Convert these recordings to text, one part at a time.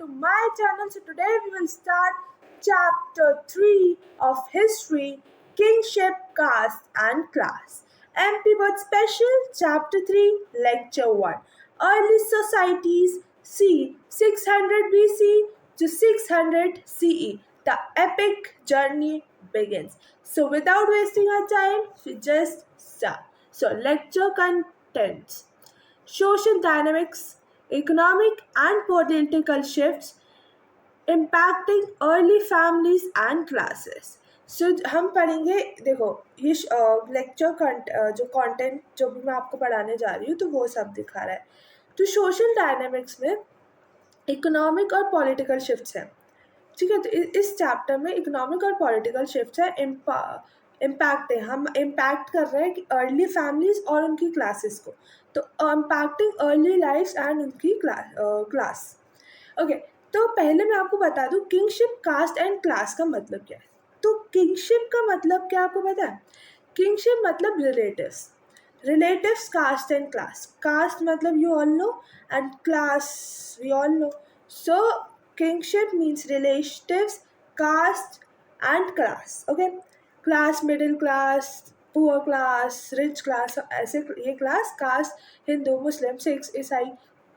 to my channel. So today we will start chapter 3 of history, kingship, caste and class. MP Bird Special chapter 3 lecture 1. Early societies c. 600 BC to 600 CE. The epic journey begins. So without wasting our time, we just start. So lecture contents: social dynamics, economic and political shifts impacting early families and classes. सो हम पढ़ेंगे, देखो ये lecture जो content जो भी मैं आपको पढ़ाने जा रही हूँ तो वो सब दिखा रहा है. तो सोशल डायनामिक्स में इकोनॉमिक और पॉलिटिकल शिफ्ट्स हैं. ठीक है, तो इस चैप्टर में इकोनॉमिक और पॉलिटिकल शिफ्ट्स है, इम्पैक्ट है. हम इम्पैक्ट कर रहे हैं कि अर्ली फैमिलीज और उनकी क्लासेस को. तो इम्पैक्टिंग अर्ली लाइफ एंड उनकी क्लास. ओके, तो पहले मैं आपको बता दूं किंगशिप, कास्ट एंड क्लास का मतलब क्या है. तो किंगशिप का मतलब क्या आपको पता है? किंगशिप मतलब relatives, caste and class. Caste मतलब you all know and class we all know. So kingship means relatives, caste and class. Okay, class, middle class, poor class, rich class, ऐसे ये class, caste, Hindu, Muslim, Sikhs, ईसाई.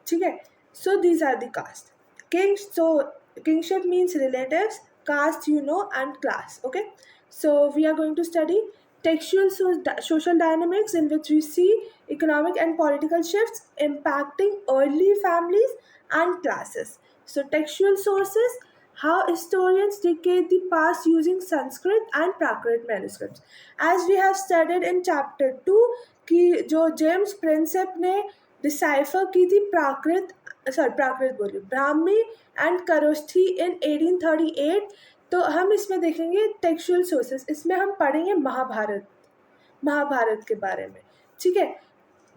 ठीक है, so these are the caste. So kingship means relatives, caste you know and class. Okay, so we are going to study textual social dynamics in which we see economic and political shifts impacting early families and classes. So textual sources, how historians decode the past using Sanskrit and Prakrit manuscripts. As we have studied in chapter 2 कि जो James Prinsep ने decipher की थी प्राकृत बोली Brahmi and करोस्थी इन 1838. तो हम इसमें देखेंगे टेक्सचुअल सोर्सेस. इसमें हम पढ़ेंगे महाभारत के बारे में. ठीक है,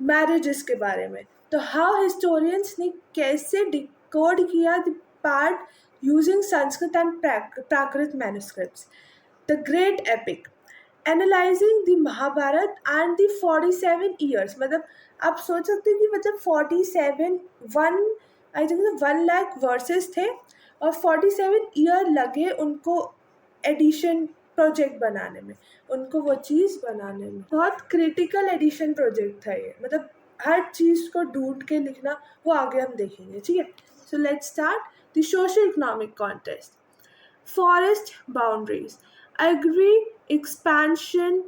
मैरिजेस के बारे में. तो हाउ हिस्टोरियंस ने कैसे डिकोड किया the part using Sanskrit and Prakrit manuscripts. The great epic analysing the Mahabharata and the 47 years. मतलब आप सोच सकते हैं कि मतलब 47 आई थिंक 1 लाख वर्सेस थे और 47 ईयर लगे उनको एडिशन प्रोजेक्ट बनाने में, उनको वो चीज़ बनाने में. बहुत क्रिटिकल एडिशन प्रोजेक्ट था ये. मतलब हर चीज़ को ढूंढ के लिखना, वो आगे हम देखेंगे. ठीक है, so let's start the social economic context. Forest boundaries, agri expansion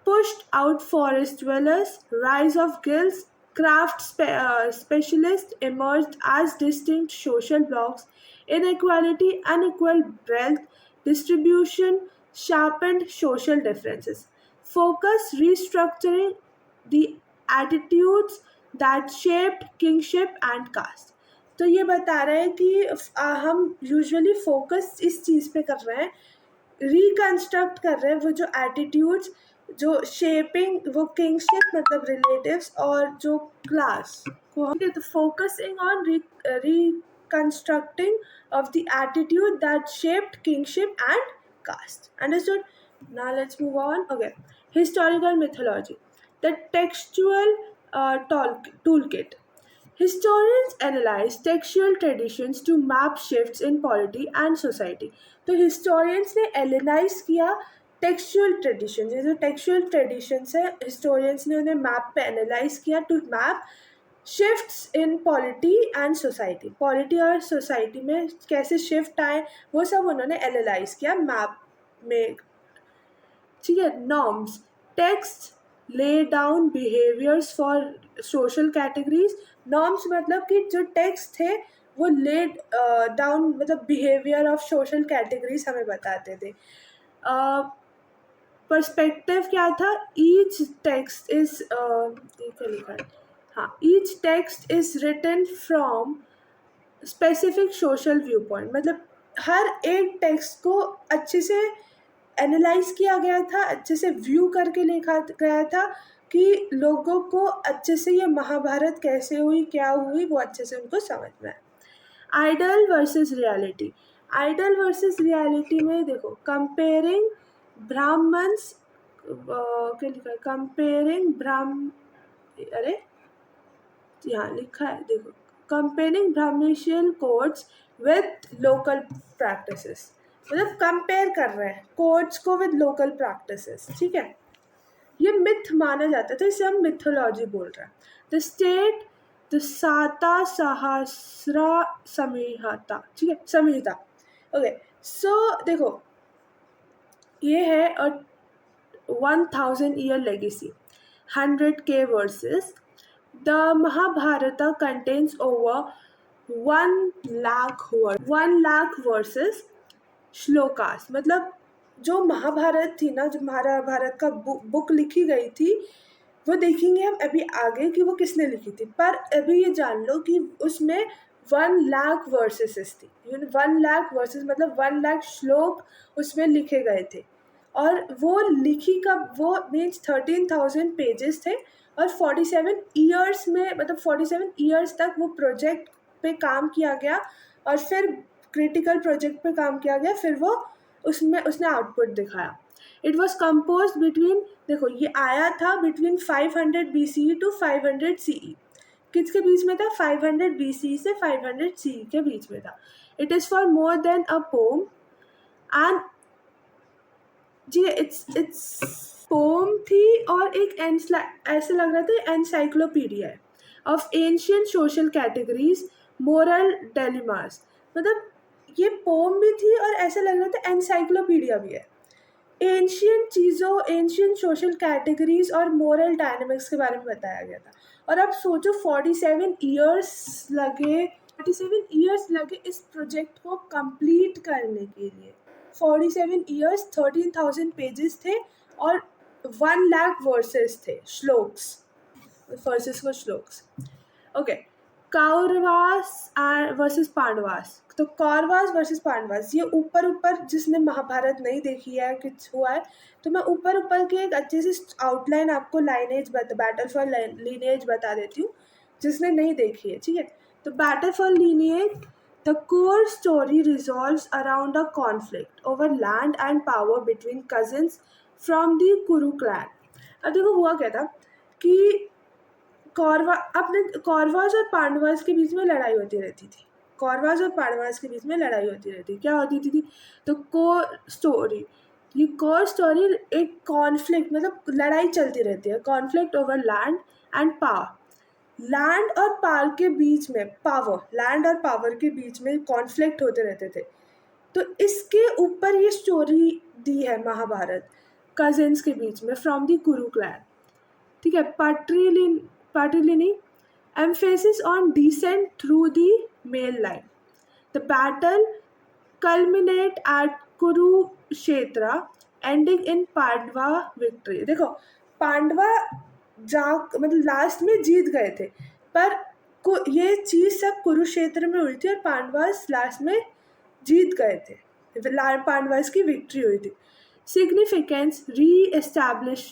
pushed out forest dwellers, rise of guilds, specialists emerged as distinct social blocks, inequality, unequal wealth distribution sharpened social differences. Focus restructuring the attitudes that shaped kingship and caste. तो ये बता रहे हैं कि हम usually focus इस चीज़ पे कर रहे हैं, रिकन्स्ट्रक्ट कर रहे हैं वो जो एटीट्यूड्स जो शेपिंग वो किंगशिप मतलब रिलेटिव्स और जो क्लास को हम. तो focusing on reconstructing of the attitude that shaped kingship and caste. Understood? Now let's move on. Okay, historical mythology, the textual toolkit. Historians analyze textual traditions to map shifts in polity and society. तो historians ने analyse किया textual tradition. ये जो textual traditions है historians ने उन्हें map पे analyse किया to map shifts in polity and society. Polity और सोसाइटी में कैसे शिफ्ट आए वो सब उन्होंने एनालाइज किया मैप में. ठीक है, norms, text lay down behaviors for social categories. Norms मतलब कि जो टेक्स्ट थे वो ले डाउन मतलब बिहेवियर ऑफ सोशल कैटेगरीज हमें बताते थे. पर्सपेक्टिव क्या था? ईच टेक्स्ट इज लिखा है, हाँ, each text is written from specific social view point. मतलब हर एक टेक्स्ट को अच्छे से एनालाइज किया गया था, अच्छे से व्यू करके लिखा गया था कि लोगों को अच्छे से ये महाभारत कैसे हुई, क्या हुई, वो अच्छे से उनको समझ में आए. Ideal versus reality. Ideal versus reality में देखो कंपेयरिंग ब्राह्मण्स, क्या लिखा है, कंपेयरिंग अरे यहाँ लिखा है देखो, comparing Brahmanical codes with local practices, मतलब कंपेयर कर रहे हैं कोड्स को विद लोकल प्रैक्टिसेस, ठीक है। ये मिथ माना जाता था, इसे हम मिथोलॉजी बोल रहे हैं। द स्टेट द साता सहस्रा संहिता, ठीक है, संहिता। ओके, सो देखो ये है 1000 year legacy, 100K verses. The Mahabharata contains over 1 lakh verses, shlokas, मतलब जो महाभारत थी ना, जो महाभारत का बुक लिखी गई थी, वो देखेंगे हम अभी आगे कि वो किसने लिखी थी। पर अभी ये जान लो कि उसमें 1 लाख वर्सेस थी। 1 लाख वर्सेस मतलब 1 लाख श्लोक उसमें लिखे गए थे। और वो लिखी कब, वो मीन्स 13,000 पेजेस थे और 47 ईयर्स में, मतलब 47 ईयर्स तक वो प्रोजेक्ट पे काम किया गया और फिर क्रिटिकल प्रोजेक्ट पे काम किया गया, फिर वो उसमें उसने आउटपुट दिखाया। इट वॉज कंपोज बिटवीन, देखो ये आया था बिटवीन 500 BCE टू 500 CE। किसके बीच में था? 500 BCE से 500 CE के बीच में था। It is far more than a poem and जी इट्स पोम थी और एक ऐसे लग रहा था एनसाइक्लोपीडिया है of ancient social categories, moral dilemmas, मतलब ये पोम भी थी और ऐसा लग रहा था एनसाइक्लोपीडिया भी है। एंशियंट चीज़ों, एंशियंट सोशल कैटेगरीज और मोरल डायनेमिक्स के बारे में बताया गया था। और अब सोचो 47 ईयर्स लगे इस प्रोजेक्ट को कंप्लीट करने के लिए। 47 ईयर्स, 13,000 पेजेस थे और 1 लाख वर्सेस थे, श्लोक्स, वर्सेस को श्लोक्स। Okay, Kauravas versus Pandavas. तो कौरवास वर्सेस पांडवास, ये ऊपर जिसने महाभारत नहीं देखी है, कुछ हुआ है, तो मैं ऊपर की एक अच्छी सी आउटलाइन आपको लाइनेज बैटल फॉर लीनिएज बता देती हूँ, जिसने नहीं देखी है, ठीक है। तो battle for lineage, the core story resolves around a conflict over land and power between cousins from the कुरु क्लैन। अब देखो हुआ क्या था कि कौरवास और पांडवास के बीच में लड़ाई होती रहती थी। कौरवास और पांडवास के बीच में लड़ाई होती रहती, क्या होती थी? तो कोर स्टोरी, ये कोर स्टोरी एक कॉन्फ्लिक्ट, मतलब लड़ाई चलती रहती है, conflict over land and power. Land और पावर के बीच में, लैंड और पावर के बीच में कॉन्फ्लिक्ट होते रहते थे। तो इसके ऊपर ये स्टोरी दी है महाभारत, कजिन्स के बीच में, फ्रॉम द कुरु क्लैन, ठीक है। Patrilineal emphasis on descent through the male line. The battle culminate at Kurukshetra, ending in Pandava victory. देखो पांडवा मतलब लास्ट में जीत गए थे, पर ये चीज़ सब कुरुक्षेत्र में हुई थी और पांडवास लास्ट में जीत गए थे, पांडवास की विक्ट्री हुई थी। Significance, re-establish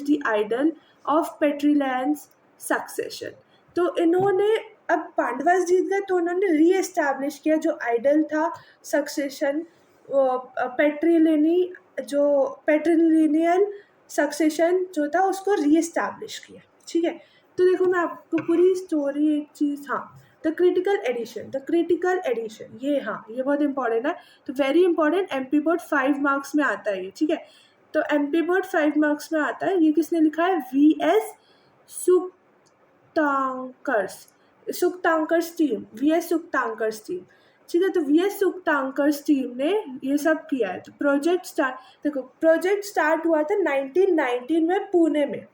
the idol of Petrilian's succession. तो इन्होंने, अब पांडवास जीत गए तो उन्होंने री-एस्टैब्लिश किया जो आइडल था सक्सेशन, पेट्रिलिनियल सक्सेशन जो था उसको री-एस्टैब्लिश किया, ठीक है। तो देखो मैं आपको पूरी स्टोरी, एक चीज़, हाँ, द क्रिटिकल एडिशन, ये, हाँ, ये बहुत इंपॉर्टेंट है। तो very important, MP board 5 marks में आता है ये, ठीक है। तो MP बोर्ड 5 मार्क्स में आता है। ये किसने लिखा है? VS सुक्तांकर्स टीम, ठीक है। तो VS सुक्तांकर्स टीम ने ये सब किया है। तो प्रोजेक्ट स्टार्ट हुआ था 1919 में, पुणे में।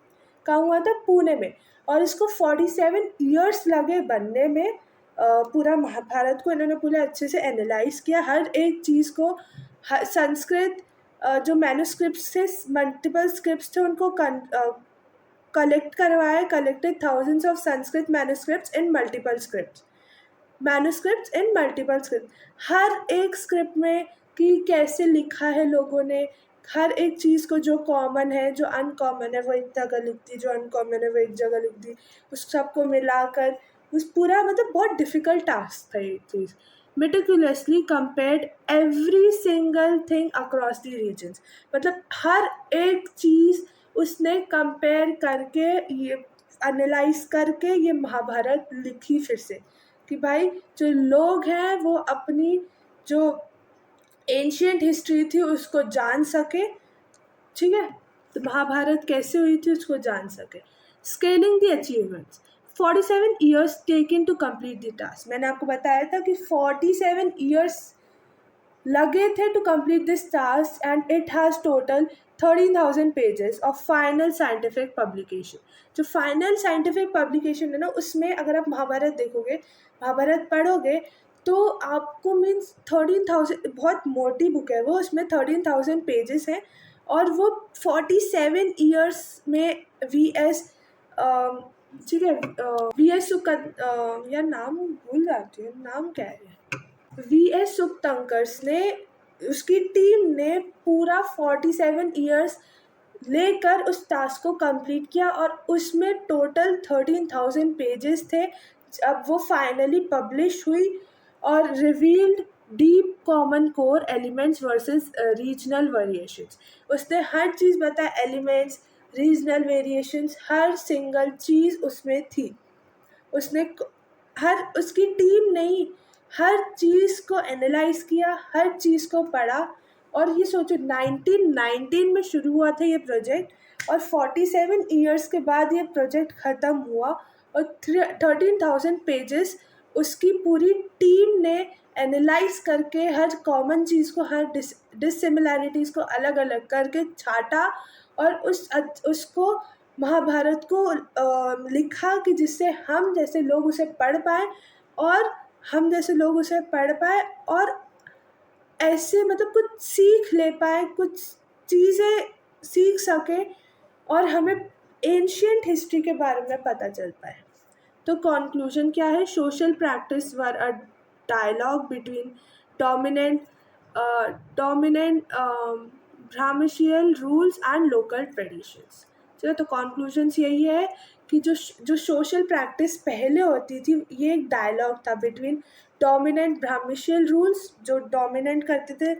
कहाँ हुआ था? पुणे में। और इसको 47 ईयर्स लगे बनने में। पूरा महाभारत को इन्होंने पूरे अच्छे से एनालाइज किया, हर एक चीज़ को। संस्कृत जो मैन्युस्क्रिप्ट्स थे, मल्टीपल स्क्रिप्ट्स थे, उनको कलेक्ट करवाया, collected thousands of Sanskrit manuscripts in multiple scripts, हर एक स्क्रिप्ट में कि कैसे लिखा है लोगों ने, हर एक चीज़ को, जो कॉमन है, जो अनकॉमन है वो एक जगह लिख दी, जो अनकॉमन है वो एक जगह लिख दी, उस सबको मिलाकर उस पूरा, मतलब बहुत डिफ़िकल्ट टास्क था ये चीज़। Meticulously compared every single thing across the regions, मतलब हर एक चीज़ उसने कंपेयर करके ये एनालाइज करके ये महाभारत लिखी फिर से, कि भाई जो लोग हैं वो अपनी जो एंशियंट हिस्ट्री थी उसको जान सके, ठीक है। तो महाभारत कैसे हुई थी उसको जान सके। Scaling the achievements, 47 years taken to complete the task. मैंने आपको बताया था कि 47 ईयर्स लगे थे to complete this task and it has total 13,000 pages of final scientific publication. जो फाइनल साइंटिफिक पब्लिकेशन है ना, उसमें अगर आप महाभारत देखोगे, महाभारत पढ़ोगे, तो आपको मीन्स 13,000, बहुत मोटी बुक है वो, उसमें 13,000 पेजेस हैं और वो 47 ईयर्स में वी.एस. ठीक है, वी.एस. यार नाम भूल जाती हूँ, नाम क्या है, वी.एस. सुक्तंकर्स ने, उसकी टीम ने पूरा 47 ईयर्स लेकर उस टास्क को कंप्लीट किया और उसमें टोटल 13,000 पेजेस थे। अब वो फाइनली पब्लिश हुई और revealed deep common core elements versus regional variations. उसने हर चीज़ बताया, एलिमेंट्स, रीजनल वेरिएशंस, हर सिंगल चीज़ उसमें थी। उसने हर, उसकी टीम ने ही हर चीज़ को एनालाइज किया, हर चीज़ को पढ़ा। और ये सोचो 1919 में शुरू हुआ था ये प्रोजेक्ट और 47 ईयर्स के बाद ये प्रोजेक्ट ख़त्म हुआ और 13,000 पेजेस उसकी पूरी टीम ने एनालाइज करके हर कॉमन चीज़ को, हर डिसिमिलैरिटीज़ को अलग अलग करके छाटा और उसको महाभारत को लिखा कि जिससे हम जैसे लोग उसे पढ़ पाए और हम जैसे लोग उसे पढ़ पाए और ऐसे मतलब कुछ सीख ले पाए, कुछ चीज़ें सीख सके और हमें एंशियंट हिस्ट्री के बारे में पता चल पाए। तो कंक्लूजन क्या है? Social practice were a dialogue between dominant Brahmanical rules and local traditions. चलो, तो कंक्लूजन्स यही है कि जो सोशल प्रैक्टिस पहले होती थी, ये एक डायलॉग था बिटवीन डोमिनेंट ब्राह्मशियल रूल्स, जो डोमिनेंट करते थे,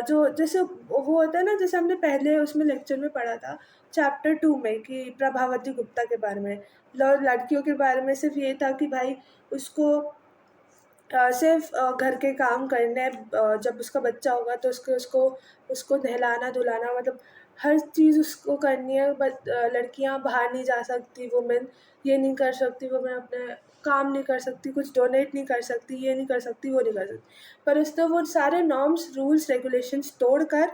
जो जैसे वो होता है ना, जैसे हमने पहले उसमें लेक्चर में पढ़ा था चैप्टर 2 में कि प्रभावती गुप्ता के बारे में, लड़कियों के बारे में सिर्फ ये था कि भाई उसको सिर्फ घर के काम करने, जब उसका बच्चा होगा तो उसको उसको नहलाना धुलाना, मतलब हर चीज़ उसको करनी है। बट लड़कियां बाहर नहीं जा सकती, वुमेन ये नहीं कर सकती, वुमेन अपने काम नहीं कर सकती, कुछ डोनेट नहीं कर सकती, ये नहीं कर सकती, वो नहीं कर सकती। पर उसने वो सारे नॉर्म्स, रूल्स, रेगुलेशंस तोड़कर,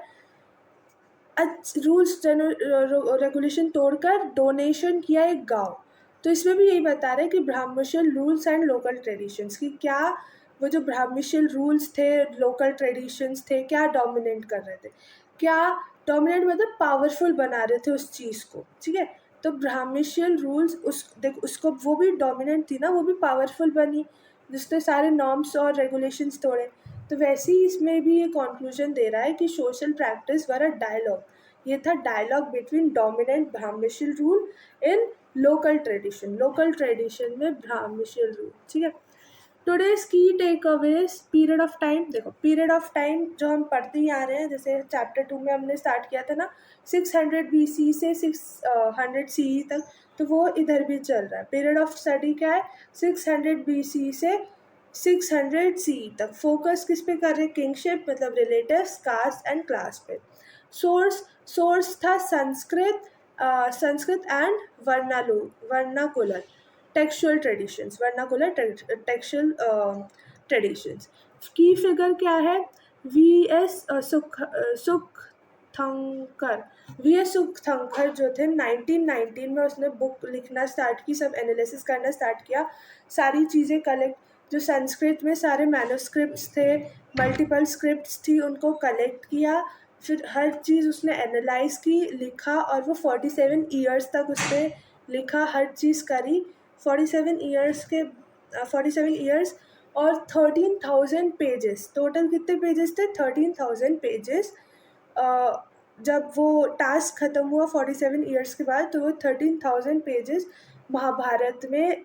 रूल्स रेगुलेशन तोड़कर डोनेशन किया एक गांव। तो इसमें भी यही बता रहे हैं कि ब्राह्मशियल रूल्स एंड लोकल ट्रेडिशंस की क्या, वो जो ब्राह्मशियल रूल्स थे, लोकल ट्रेडिशंस थे, क्या डोमिनेट कर रहे थे, क्या डोमिनेट मतलब पावरफुल बना रहे थे उस चीज़ को, ठीक है। तो ब्राह्मशियल रूल्स, देख उसको, वो भी डोमिनेंट थी ना, वो भी पावरफुल बनी जिसने सारे नॉर्म्स और रेगुलेशंस तोड़े। तो वैसे ही इसमें भी ये कंक्लूजन दे रहा है कि social practice were a dialogue, ये था dialogue between dominant Brahmanical rule in local tradition में ब्राह्मशियल रूल, ठीक है। टुडेज की takeaways, period of time. देखो, पीरियड ऑफ टाइम जो हम पढ़ते ही आ रहे हैं, जैसे चैप्टर 2 में हमने स्टार्ट किया था ना 600 BC से 600 CE तक, तो वो इधर भी चल रहा है। पीरियड ऑफ स्टडी क्या है? 600 BC से 600 CE तक। फोकस किस पे कर रहे हैं? किंगशिप, मतलब रिलेटिव्स, कास्ट एंड क्लास पे। सोर्स था Sanskrit and vernacular textual traditions, vernacular textual traditions. की फिगर क्या है? वी.एस. सुखथंकर जो थे 1919 में, उसने बुक लिखना स्टार्ट की, सब एनालिसिस करना स्टार्ट किया, सारी चीज़ें कलेक्ट, जो संस्कृत में सारे मैन्युस्क्रिप्ट्स थे, मल्टीपल स्क्रिप्ट्स थी, उनको कलेक्ट किया, फिर हर चीज़ उसने एनालाइज की, लिखा, और वो 47 ईयर्स तक उसने लिखा, हर चीज़ करी। 47 ईयर्स के 47 ईयर्स और 13,000 पेजेस, टोटल कितने पेजेस थे? 13,000 पेजेस। जब वो टास्क ख़त्म हुआ 47 ईयर्स के बाद, तो वो 13,000 पेजेस महाभारत में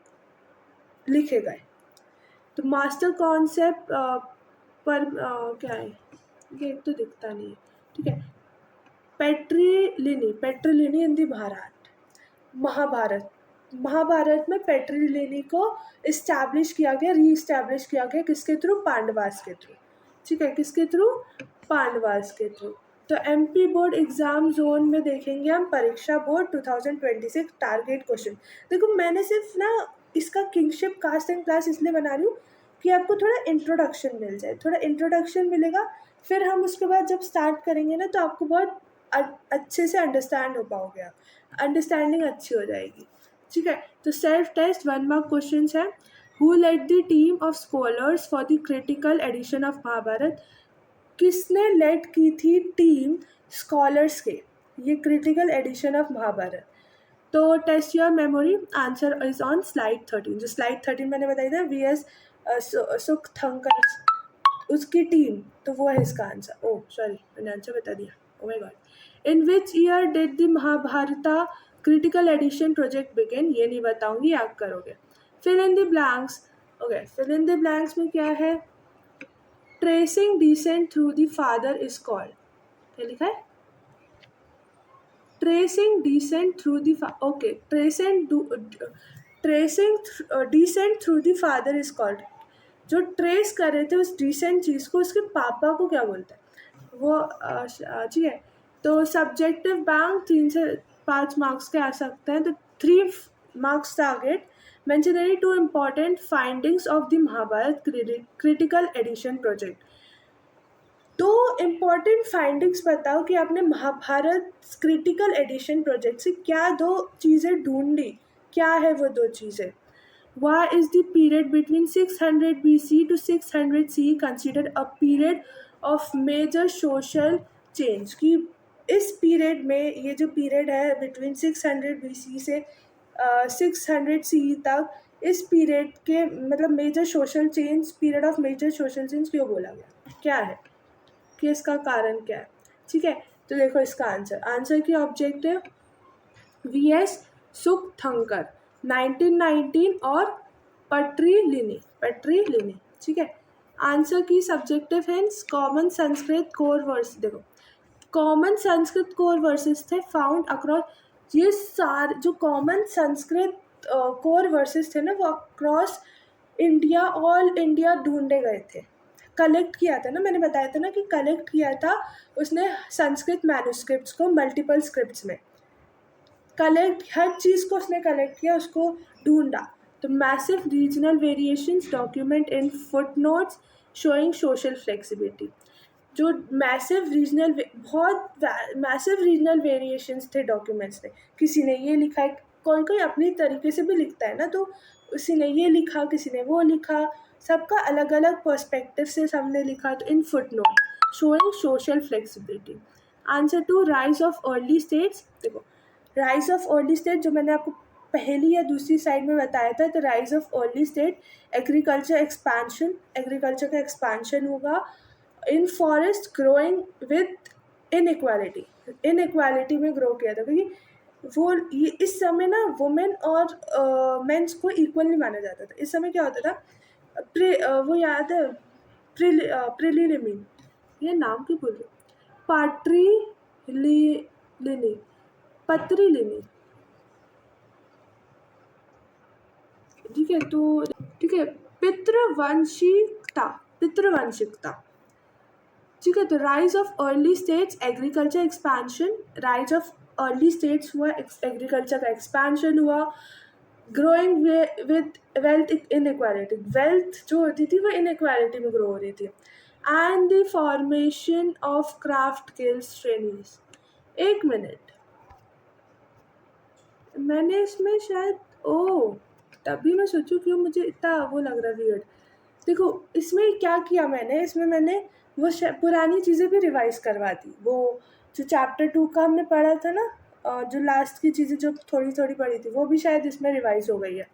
लिखे गए। तो मास्टर कॉन्सेप्ट पर क्या है, ये तो दिखता नहीं है, ठीक है। पेट्रिलिनी इन दी महाभारत, महाभारत में पेट्रिलिनी को इस्टेब्लिश किया गया, री इस्टेब्लिश किया गया किसके थ्रू? पांडवास के थ्रू। ठीक है, किसके थ्रू? पांडवास के थ्रू। तो एमपी बोर्ड एग्जाम जोन में देखेंगे हम परीक्षा बोर्ड 2026 टारगेट क्वेश्चन। देखो मैंने सिर्फ ना इसका किंगशिप कास्ट एंड क्लास इसलिए बना रही हूँ कि आपको थोड़ा इंट्रोडक्शन मिल जाए, थोड़ा इंट्रोडक्शन मिलेगा, फिर हम उसके बाद जब स्टार्ट करेंगे ना तो आपको बहुत अच्छे से अंडरस्टैंड हो पाओगे, आप अंडरस्टैंडिंग अच्छी हो जाएगी। ठीक है, तो सेल्फ टेस्ट 1 मार्क क्वेश्चन है। Who led the team of scholars for the critical edition of Mahabharata? किसने लेड की थी टीम स्कॉलर्स के ये क्रिटिकल एडिशन ऑफ महाभारत? तो test your memory, answer is on slide 13। जो स्लाइड 13 मैंने बताई था वीएस सुखथंकर उसकी टीम, तो वो है इसका आंसर। ओह सॉरी, मैंने आंसर बता दिया, oh my God. In which year did the Mahabharata critical edition project begin? ये नहीं बताऊंगी, आप करोगे। Fill in the blanks. Okay, fill in the blanks में क्या है? Tracing descent through the father is called. क्या लिखा है? Tracing descent through the okay, tracing descent through the father is called. जो ट्रेस कर रहे थे उस डिसेंट चीज़ को, उसके पापा को क्या बोलते हैं? वो ठीक है। तो सब्जेक्टिव बैंक 3 से 5 मार्क्स के आ सकते हैं, तो 3 marks target. Mention any 2 important findings of the Mahabharata critical edition project. 2 important findings बताओ कि आपने महाभारत क्रिटिकल एडिशन प्रोजेक्ट से क्या 2 चीज़ें ढूंढी, क्या है वो 2 चीज़ें? Why is the period between 600 BC to 600 CE considered a period of major social change? कि इस पीरियड में, ये जो पीरियड है बिटवीन 600 BC से 600 CE तक, इस पीरियड के मतलब major social change, period of major social change क्यों बोला गया? क्या है कि इसका कारण क्या है? ठीक है, तो देखो इसका आंसर की ऑब्जेक्टिव वीएस सुखथंकर 1919 और पट्रीलिनी। ठीक है, आंसर की subjective hints, common Sanskrit core verse. देखो कॉमन संस्कृत कोर वर्सेस थे फाउंड अक्रॉस, ये सारे जो कॉमन संस्कृत कोर वर्सेस थे ना वो अक्रॉस इंडिया, ऑल इंडिया ढूंढे गए थे, कलेक्ट किया था ना, मैंने बताया था ना कि कलेक्ट किया था उसने संस्कृत मैन्युस्क्रिप्ट्स को मल्टीपल स्क्रिप्ट्स में कलेक्ट, हर चीज़ को उसने कलेक्ट किया, उसको ढूंढा। तो massive regional variations document in footnotes showing social flexibility. जो बहुत मैसिव रीजनल वेरिएशंस थे डॉक्यूमेंट्स में। किसी ने ये लिखा है, कोई कोई अपनी तरीके से भी लिखता है ना, तो किसी ने ये लिखा, किसी ने वो लिखा, सबका अलग अलग पर्सपेक्टिव से सबने लिखा। तो in footnote showing social flexibility. Answer to rise of early states. देखो राइज ऑफ अर्ली स्टेट जो मैंने आपको पहली या दूसरी साइड में बताया था, तो rise of early state agriculture का एक्सपेंशन होगा। इन फॉरेस्ट ग्रोइंग विथ इनइक्वालिटी में ग्रो किया था, क्योंकि वो ये इस समय ना वुमेन और मेंस को इक्वल नहीं माना जाता था। इस समय क्या होता था, वो याद है प्रिलिमिन, ये नाम क्यों बोल रही, पत्रीलिनी। ठीक है, तो ठीक है, पितृवंशिकता। ठीक है, तो rise of early states agriculture expansion, rise of early states हुआ, एग्रीकल्चर का एक्सपेंशन हुआ। Growing with wealth inequality, wealth जो होती थी वो इनइक्वालिटी में ग्रो हो रही थी। And the formation of craft guilds trainees. एक मिनट, मैंने इसमें शायद तभी मैं सोचूं क्यों मुझे इतना वो लग रहा वियर्ड। देखो इसमें क्या किया मैंने, इसमें मैंने वो पुरानी चीज़ें भी रिवाइज करवा दी। वो जो चैप्टर 2 का हमने पढ़ा था ना, जो लास्ट की चीज़ें जो थोड़ी थोड़ी पढ़ी थी वो भी शायद इसमें रिवाइज हो गई है,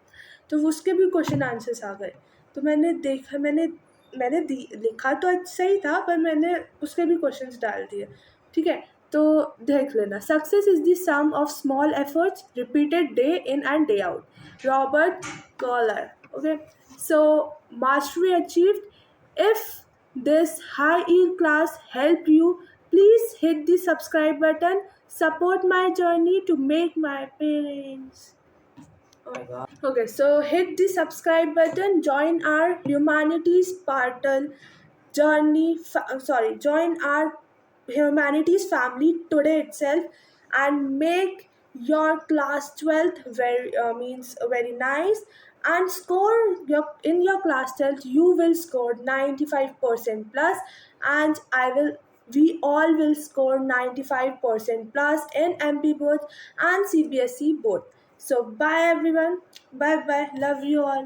तो उसके भी क्वेश्चन आंसर्स आ गए। तो मैंने देखा, मैंने लिखा तो सही था, पर मैंने उसके भी क्वेश्चंस डाल दिए। ठीक है, तो देख लेना। Success is the sum of small efforts repeated day in and day out, Robert Collier. Okay, so mastery achieved. If this high yield class helped you, please hit the subscribe button. Support my journey to make my parents. Oh my god. Okay, so hit the subscribe button, join our humanities portal journey, join our humanities family today itself and make your class 12th very nice and score your class 12th you will score 95% plus and I will we all will score 95% plus in MP both and CBSE both. So bye everyone. Bye bye. Love you all.